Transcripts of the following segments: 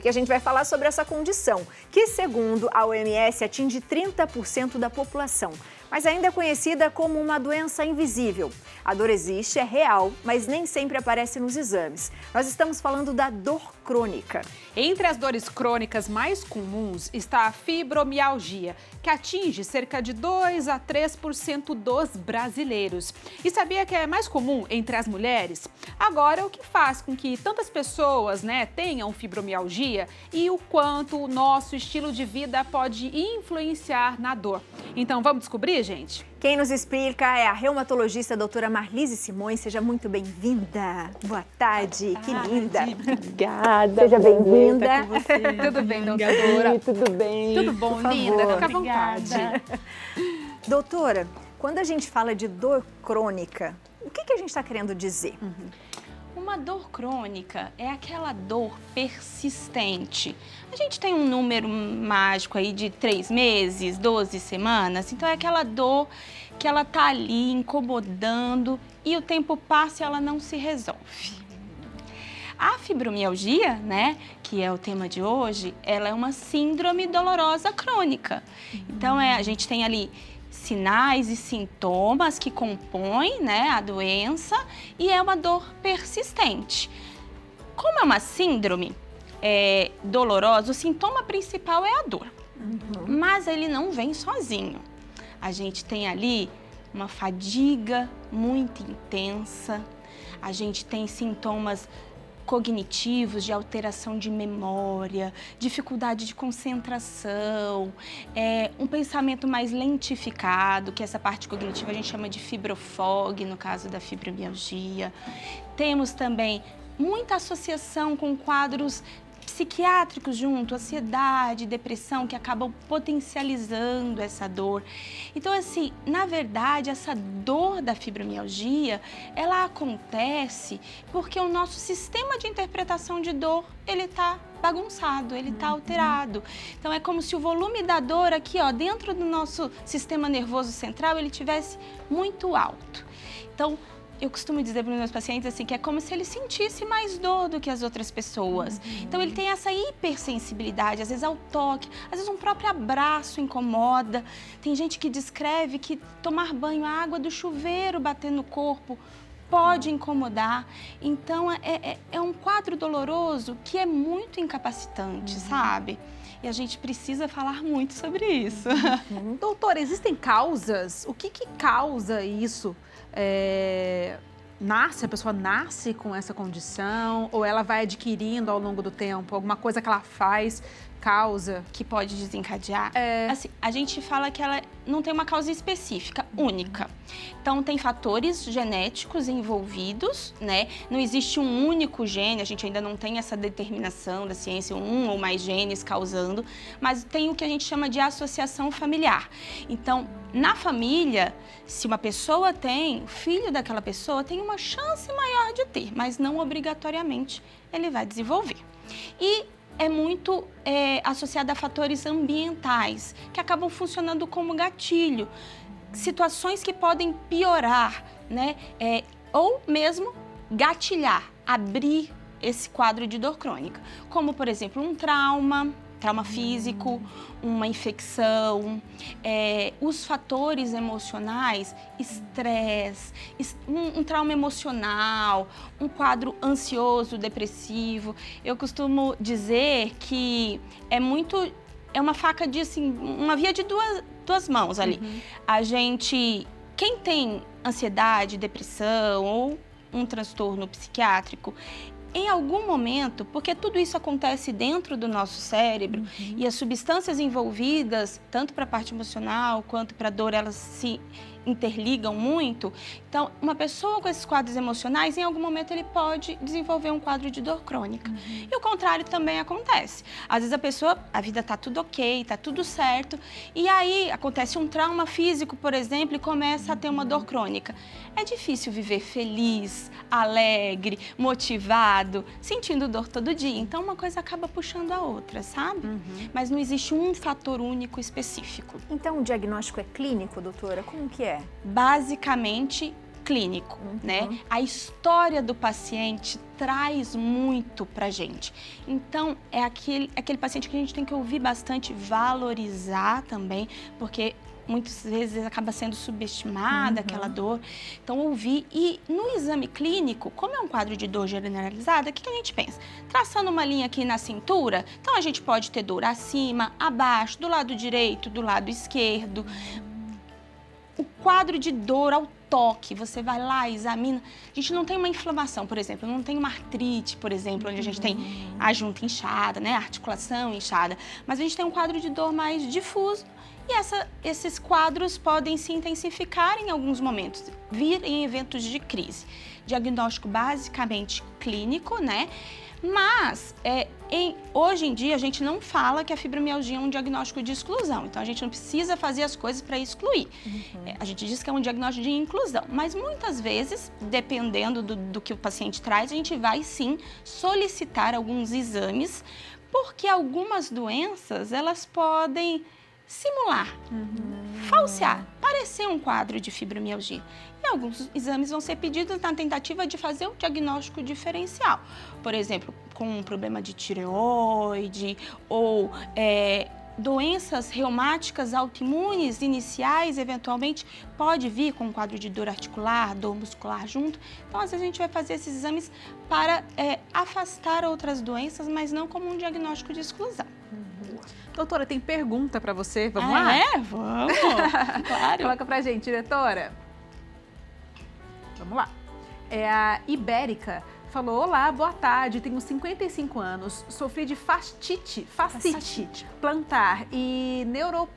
porque a gente vai falar sobre essa condição, que segundo a OMS atinge 30% da população, mas ainda é conhecida como uma doença invisível. A dor existe, é real, mas nem sempre aparece nos exames. Nós estamos falando da dor crônica. Entre as dores crônicas mais comuns está a fibromialgia, que atinge cerca de 2 a 3% dos brasileiros. E sabia que é mais comum entre as mulheres? Agora, o que faz com que tantas pessoas, tenham fibromialgia e o quanto o nosso estilo de vida pode influenciar na dor? Então, vamos descobrir, gente? Quem nos explica é a reumatologista a doutora Marlise Simões. Seja muito bem-vinda. Boa tarde, que linda. Obrigada. Seja bem-vinda. Tudo bem, doutora? Tudo bem. Tudo bom, linda? Fica à vontade. Doutora, quando a gente fala de dor crônica, o que a gente está querendo dizer? Uma dor crônica é aquela dor persistente. A gente tem um número mágico aí de 3 meses, 12 semanas. Então é aquela dor que ela tá ali incomodando e o tempo passa e ela não se resolve. A fibromialgia, que é o tema de hoje, ela é uma síndrome dolorosa crônica. Então a gente tem ali sinais e sintomas que compõem a doença e é uma dor persistente. Como é uma síndrome dolorosa, o sintoma principal é a dor, mas ele não vem sozinho. A gente tem ali uma fadiga muito intensa, a gente tem sintomas cognitivos, de alteração de memória, dificuldade de concentração, um pensamento mais lentificado, que essa parte cognitiva a gente chama de fibrofog, no caso da fibromialgia. Temos também muita associação com quadros psiquiátricos junto, ansiedade, depressão, que acabam potencializando essa dor. Então, assim, na verdade, essa dor da fibromialgia, ela acontece porque o nosso sistema de interpretação de dor, ele está bagunçado, ele está alterado. Então, é como se o volume da dor aqui, dentro do nosso sistema nervoso central, ele tivesse muito alto. Então, eu costumo dizer para os meus pacientes assim, que é como se ele sentisse mais dor do que as outras pessoas. Então, ele tem essa hipersensibilidade, às vezes ao toque, às vezes um próprio abraço incomoda. Tem gente que descreve que tomar banho, a água do chuveiro bater no corpo, pode incomodar. Então, é um quadro doloroso que é muito incapacitante, sabe? E a gente precisa falar muito sobre isso. Doutora, existem causas? O que causa isso? A pessoa nasce com essa condição ou ela vai adquirindo ao longo do tempo? Alguma coisa que ela faz causa? Que pode desencadear? Assim, a gente fala que ela não tem uma causa específica, única. Então, tem fatores genéticos envolvidos, Não existe um único gene, a gente ainda não tem essa determinação da ciência, um ou mais genes causando, mas tem o que a gente chama de associação familiar. Então, na família, se uma pessoa tem, o filho daquela pessoa tem uma chance maior de ter, mas não obrigatoriamente ele vai desenvolver. E é muito associada a fatores ambientais, que acabam funcionando como gatilho. Situações que podem piorar, ou mesmo gatilhar, abrir esse quadro de dor crônica. Como, por exemplo, um trauma físico, uma infecção, os fatores emocionais, estresse, um trauma emocional, um quadro ansioso, depressivo. Eu costumo dizer que é uma faca de, assim, uma via de duas mãos ali. Quem tem ansiedade, depressão ou um transtorno psiquiátrico, em algum momento, porque tudo isso acontece dentro do nosso cérebro e as substâncias envolvidas, tanto para a parte emocional quanto para a dor, elas se interligam muito. Então, uma pessoa com esses quadros emocionais, em algum momento ele pode desenvolver um quadro de dor crônica. E o contrário também acontece. Às vezes a vida tá tudo ok, tá tudo certo, e aí acontece um trauma físico, por exemplo, e começa a ter uma dor crônica. É difícil viver feliz, alegre, motivado, sentindo dor todo dia. Então, uma coisa acaba puxando a outra, sabe? Mas não existe um fator único específico. Então, o diagnóstico é clínico, doutora? Como que é? Basicamente, clínico, né? A história do paciente traz muito pra gente. Então, é aquele paciente que a gente tem que ouvir bastante, valorizar também, porque muitas vezes acaba sendo subestimada aquela dor. Então, ouvir. E no exame clínico, como é um quadro de dor generalizada, o que a gente pensa? Traçando uma linha aqui na cintura, então a gente pode ter dor acima, abaixo, do lado direito, do lado esquerdo. O quadro de dor ao toque, você vai lá, examina. A gente não tem uma inflamação, por exemplo, não tem uma artrite, por exemplo, onde a gente tem a junta inchada, né, a articulação inchada, mas a gente tem um quadro de dor mais difuso e esses quadros podem se intensificar em alguns momentos, vir em eventos de crise. Diagnóstico basicamente clínico, né? Mas, hoje em dia, a gente não fala que a fibromialgia é um diagnóstico de exclusão. Então, a gente não precisa fazer as coisas para excluir. A gente diz que é um diagnóstico de inclusão. Mas, muitas vezes, dependendo do que o paciente traz, a gente vai, sim, solicitar alguns exames, porque algumas doenças, elas podem simular, falsear, parecer um quadro de fibromialgia. E alguns exames vão ser pedidos na tentativa de fazer um diagnóstico diferencial. Por exemplo, com um problema de tireoide ou doenças reumáticas autoimunes iniciais, eventualmente, pode vir com um quadro de dor articular, dor muscular junto. Então, às vezes, a gente vai fazer esses exames para afastar outras doenças, mas não como um diagnóstico de exclusão. Doutora, tem pergunta para você. Vamos lá? Vamos. Claro. Coloca pra gente, diretora. Vamos lá. A Ibérica falou: olá, boa tarde, tenho 55 anos, sofri de fascite plantar e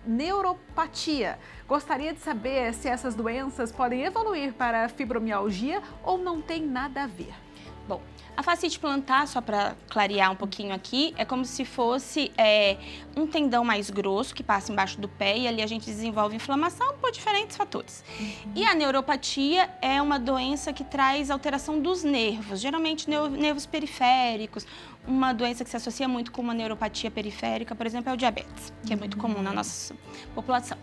neuropatia. Gostaria de saber se essas doenças podem evoluir para fibromialgia ou não tem nada a ver. Bom, a fascite plantar, só para clarear um pouquinho aqui, é como se fosse um tendão mais grosso que passa embaixo do pé e ali a gente desenvolve inflamação por diferentes fatores. E a neuropatia é uma doença que traz alteração dos nervos, geralmente nervos periféricos. Uma doença que se associa muito com uma neuropatia periférica, por exemplo, é o diabetes, que é muito comum na nossa população.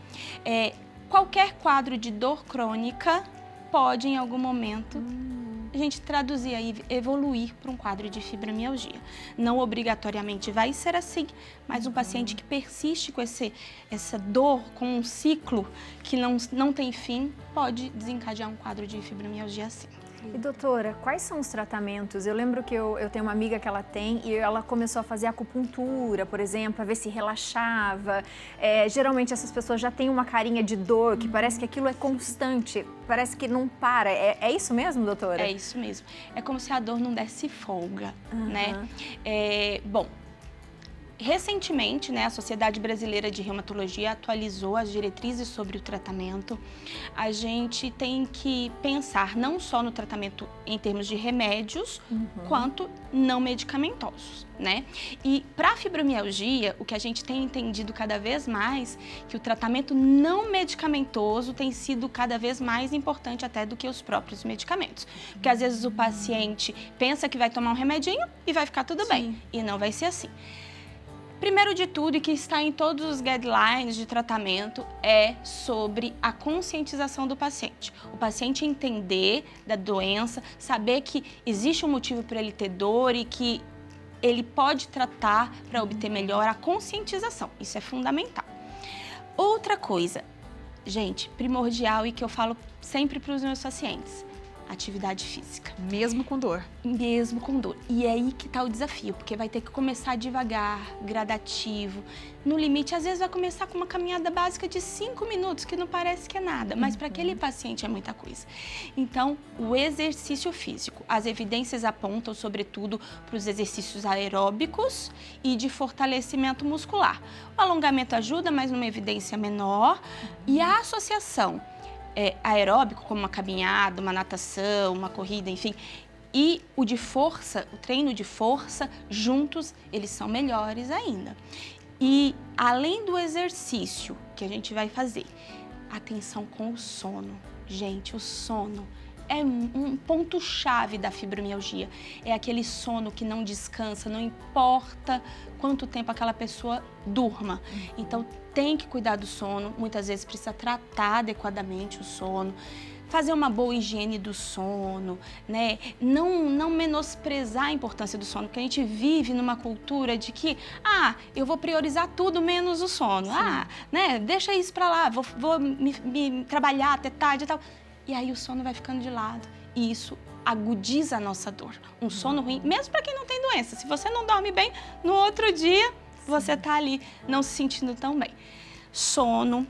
Qualquer quadro de dor crônica pode, em algum momento, a gente traduzir aí, evoluir para um quadro de fibromialgia. Não obrigatoriamente vai ser assim, mas um paciente que persiste com essa dor, com um ciclo que não tem fim, pode desencadear um quadro de fibromialgia assim. E doutora, quais são os tratamentos? Eu lembro que eu tenho uma amiga que ela tem e ela começou a fazer acupuntura, por exemplo, para ver se relaxava. Geralmente essas pessoas já têm uma carinha de dor, que parece que aquilo é constante, parece que não para. É isso mesmo, doutora? É isso mesmo. É como se a dor não desse folga, né? Bom, recentemente, né, a Sociedade Brasileira de Reumatologia atualizou as diretrizes sobre o tratamento. A gente tem que pensar não só no tratamento em termos de remédios, quanto não medicamentosos, né? E para a fibromialgia, o que a gente tem entendido cada vez mais, que o tratamento não medicamentoso tem sido cada vez mais importante até do que os próprios medicamentos. Porque às vezes o paciente pensa que vai tomar um remedinho e vai ficar tudo bem, e não vai ser assim. Primeiro de tudo, e que está em todos os guidelines de tratamento, é sobre a conscientização do paciente. O paciente entender da doença, saber que existe um motivo para ele ter dor e que ele pode tratar para obter melhor a conscientização. Isso é fundamental. Outra coisa, gente, primordial e que eu falo sempre para os meus pacientes: atividade física. Mesmo com dor. Mesmo com dor. E é aí que está o desafio, porque vai ter que começar devagar, gradativo. No limite, às vezes vai começar com uma caminhada básica de 5 minutos, que não parece que é nada, mas para aquele paciente é muita coisa. Então, o exercício físico. As evidências apontam, sobretudo, para os exercícios aeróbicos e de fortalecimento muscular. O alongamento ajuda, mas numa evidência menor. E a associação aeróbico, como uma caminhada, uma natação, uma corrida, enfim, e o de força, o treino de força, juntos, eles são melhores ainda. E além do exercício que a gente vai fazer, atenção com o sono. Gente, o sono é um ponto-chave da fibromialgia. É aquele sono que não descansa, não importa quanto tempo aquela pessoa durma. Então, tem que cuidar do sono. Muitas vezes precisa tratar adequadamente o sono. fazer uma boa higiene do sono, né? Não menosprezar a importância do sono, porque a gente vive numa cultura de que, eu vou priorizar tudo menos o sono. Né? Deixa isso pra lá, vou me trabalhar até tarde e tal. E aí o sono vai ficando de lado. E isso agudiza a nossa dor. Um sono ruim, mesmo para quem não tem doença. Se você não dorme bem, no outro dia você tá ali não se sentindo tão bem. Sono,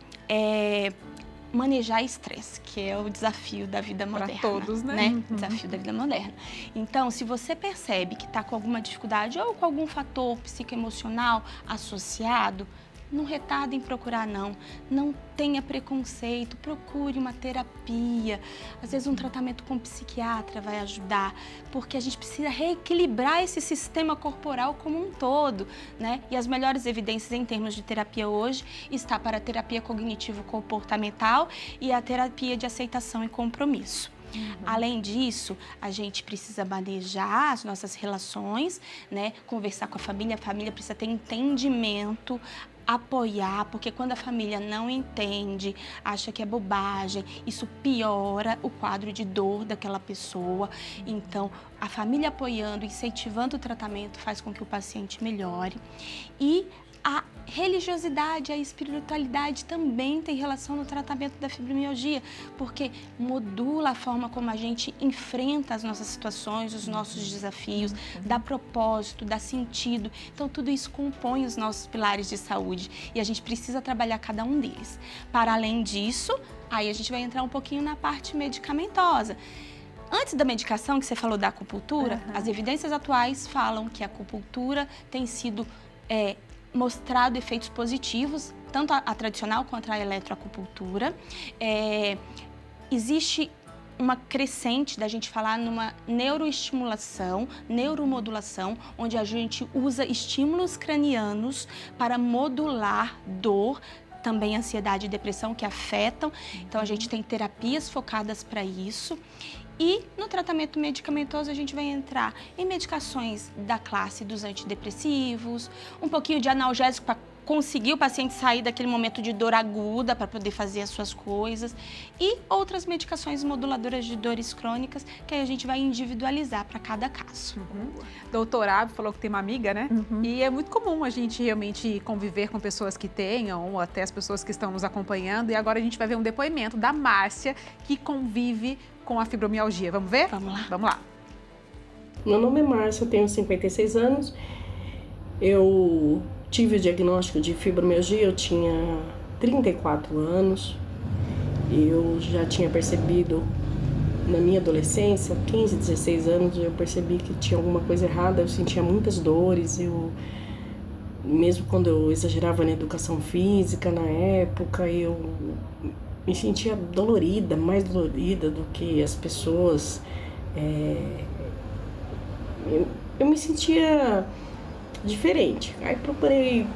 manejar estresse, que é o desafio da vida moderna. Para todos, né? Desafio da vida moderna. Então, se você percebe que está com alguma dificuldade ou com algum fator psicoemocional associado, não retarda em procurar, não. Não tenha preconceito, procure uma terapia. Às vezes um tratamento com um psiquiatra vai ajudar, porque a gente precisa reequilibrar esse sistema corporal como um todo, né? E as melhores evidências em termos de terapia hoje está para a terapia cognitivo-comportamental e a terapia de aceitação e compromisso. Além disso, a gente precisa manejar as nossas relações, né? Conversar com a família precisa ter entendimento, apoiar, porque quando a família não entende, acha que é bobagem, isso piora o quadro de dor daquela pessoa. Então, a família apoiando, incentivando o tratamento faz com que o paciente melhore. E a religiosidade, a espiritualidade também tem relação no tratamento da fibromialgia, porque modula a forma como a gente enfrenta as nossas situações, os nossos desafios, dá propósito, dá sentido. Então, tudo isso compõe os nossos pilares de saúde e a gente precisa trabalhar cada um deles. Para além disso, aí a gente vai entrar um pouquinho na parte medicamentosa. Antes da medicação, que você falou da acupuntura, as evidências atuais falam que a acupuntura tem sido mostrado efeitos positivos, tanto a tradicional quanto a eletroacupuntura. Existe uma crescente da gente falar numa neuroestimulação, neuromodulação, onde a gente usa estímulos cranianos para modular dor, também ansiedade e depressão que afetam. Então, a gente tem terapias focadas para isso. E no tratamento medicamentoso a gente vai entrar em medicações da classe dos antidepressivos, um pouquinho de analgésico para conseguir o paciente sair daquele momento de dor aguda para poder fazer as suas coisas e outras medicações moduladoras de dores crônicas que aí a gente vai individualizar para cada caso. Doutor Abby falou que tem uma amiga, né? E é muito comum a gente realmente conviver com pessoas que tenham, ou até as pessoas que estão nos acompanhando. E agora a gente vai ver um depoimento da Márcia, que convive com a fibromialgia. Vamos ver? Vamos lá. Vamos lá. Meu nome é Márcia, eu tenho 56 anos. Eu tive o diagnóstico de fibromialgia, eu tinha 34 anos. Eu já tinha percebido na minha adolescência, 15, 16 anos, eu percebi que tinha alguma coisa errada, eu sentia muitas dores, mesmo quando eu exagerava na educação física, na época, eu me sentia dolorida, mais dolorida do que as pessoas. Eu me sentia diferente. Aí procurei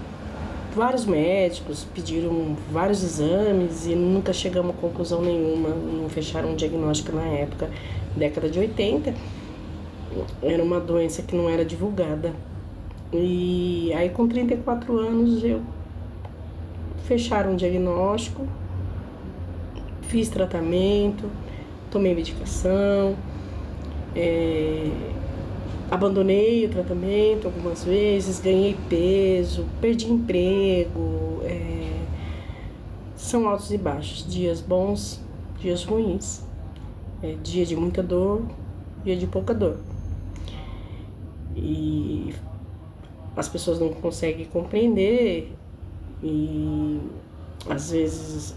vários médicos, pediram vários exames e nunca chegamos a conclusão nenhuma, não fecharam um diagnóstico na época, década de 80. Era uma doença que não era divulgada. E aí com 34 anos eu fecharam um diagnóstico, fiz tratamento, tomei medicação, abandonei o tratamento algumas vezes, ganhei peso, perdi emprego. São altos e baixos, dias bons, dias ruins, dia de muita dor, dia de pouca dor. E as pessoas não conseguem compreender e às vezes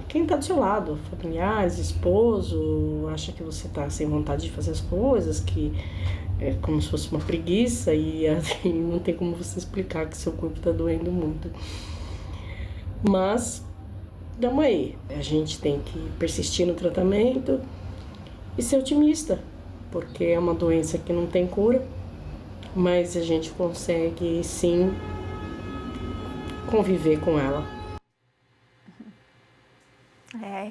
quem está do seu lado, familiares, esposo, acha que você está sem vontade de fazer as coisas, que é como se fosse uma preguiça e assim, não tem como você explicar que seu corpo está doendo muito. Mas, damos aí. A gente tem que persistir no tratamento e ser otimista, porque é uma doença que não tem cura, mas a gente consegue sim conviver com ela.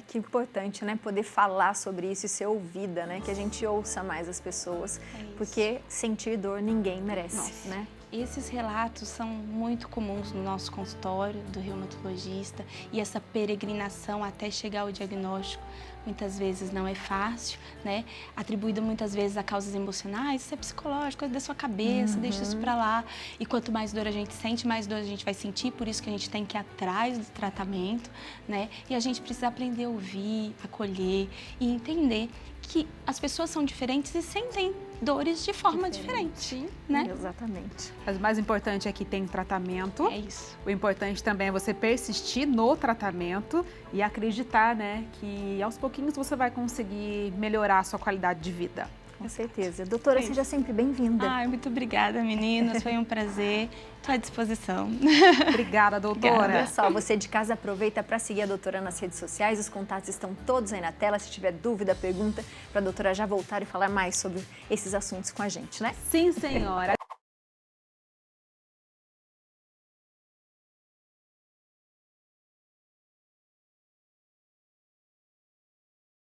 Que importante, né? Poder falar sobre isso e ser ouvida, né? Que a gente ouça mais as pessoas, porque sentir dor ninguém merece, né? Esses relatos são muito comuns no nosso consultório do reumatologista e essa peregrinação até chegar ao diagnóstico muitas vezes não é fácil, né? Atribuído muitas vezes a causas emocionais, isso é psicológico, é da sua cabeça, deixa isso pra lá. E quanto mais dor a gente sente, mais dor a gente vai sentir, por isso que a gente tem que ir atrás do tratamento, né? E a gente precisa aprender a ouvir, acolher e entender que as pessoas são diferentes e sentem dores de forma diferente, né? Exatamente. Mas o mais importante é que tem tratamento. É isso. O importante também é você persistir no tratamento e acreditar, né, que aos pouquinhos você vai conseguir melhorar a sua qualidade de vida. Com certeza. Doutora, seja sempre bem-vinda. Ai, muito obrigada, meninas. Foi um prazer. Estou à disposição. Obrigada, doutora. Olha só, você de casa aproveita para seguir a doutora nas redes sociais. Os contatos estão todos aí na tela. Se tiver dúvida, pergunta para a doutora já voltar e falar mais sobre esses assuntos com a gente, né? Sim, senhora.